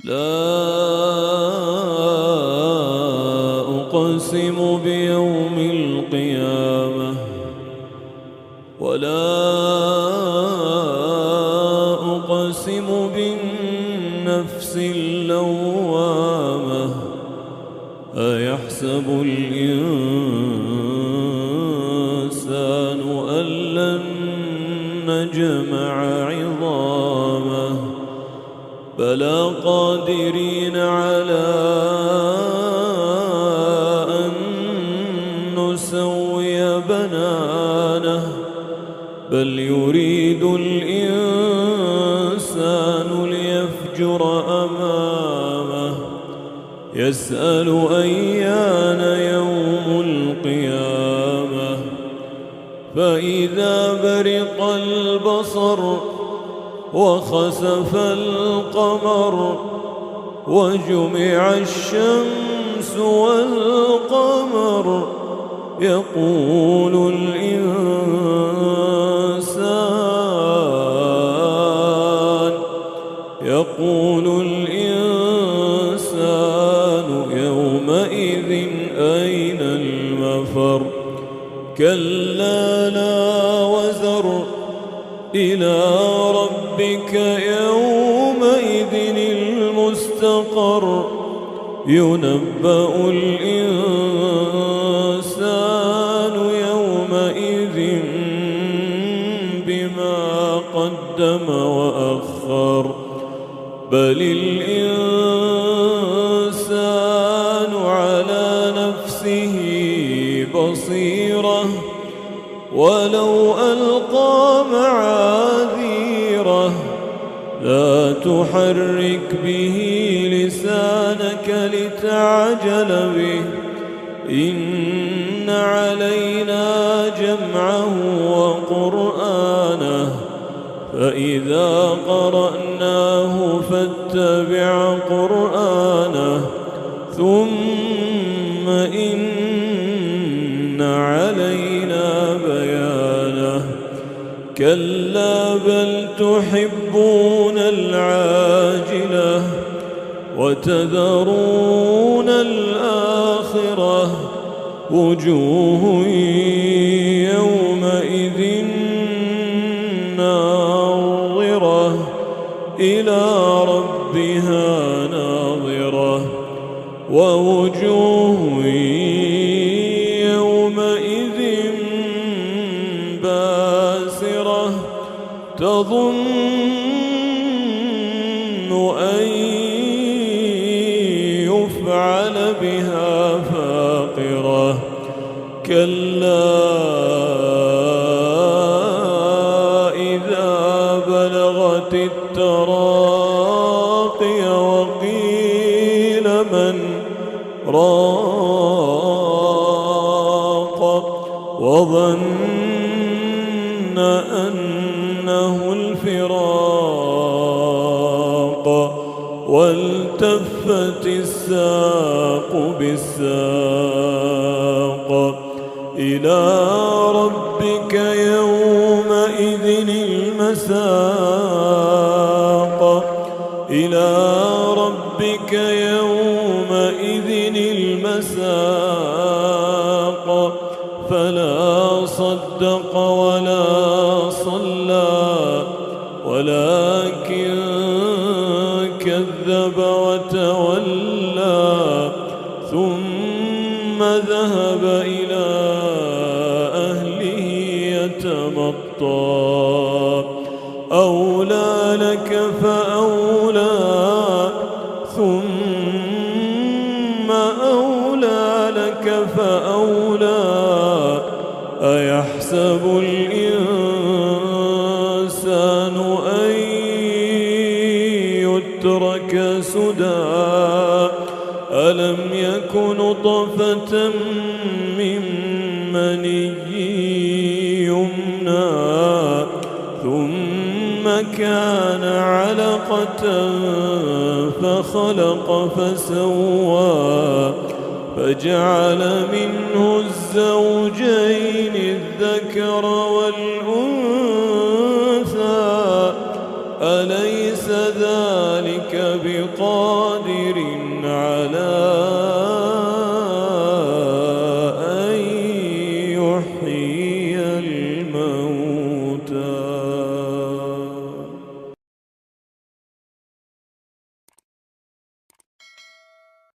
لا أقسم بيوم القيامة ولا أقسم بالنفس اللوامة أيحسب الإنسان أن لن نجمع عظامه بلى قادرين على أن نسوي بنانه بل يريد الإنسان ليفجر أمامه يسأل أيان يوم القيامة فإذا برق البصر وخسف القمر وجمع الشمس والقمر يقول الإنسان يومئذ أين المفر كلا لا وزر إلى ربك يومئذ المستقر ينبأ الإنسان يومئذ بما قدم وأخر بل الإنسان على نفسه بصيرة ولو ألقى معاذيره لا تحرك به لسانك لتعجل به إن علينا جمعه وقرآنه فإذا قرأناه فاتبع قرآنه ثم إن علينا بيانه كلا بل تحبون العاجلة وتذرون الآخرة وجوه يومئذ ناظرة إلى ربها ناظرة ووجوه يومئذ باسرة تظن أن يفعل بها فاقرة كلا إذا بلغت التراقي وقيل من راق وظن أنه الفراق والتفت الساق بالساق إلى ربك يومئذ المساق إلى ربك يومئذ المساق فلا صدق ولا صلى ولكن كذب وتولى ثم ذهب إلى أهله يتمطى أولى لك فأولى ثم أولى لك فأولى أيحسب الإنسان أن يترك سدى ألم يك نطفة من مني يمنى ثم كان علقة فخلق فسوى فجعل منه الزوجين الذكر والأنثى أليس ذلك بقدير بقادر على أن يحيي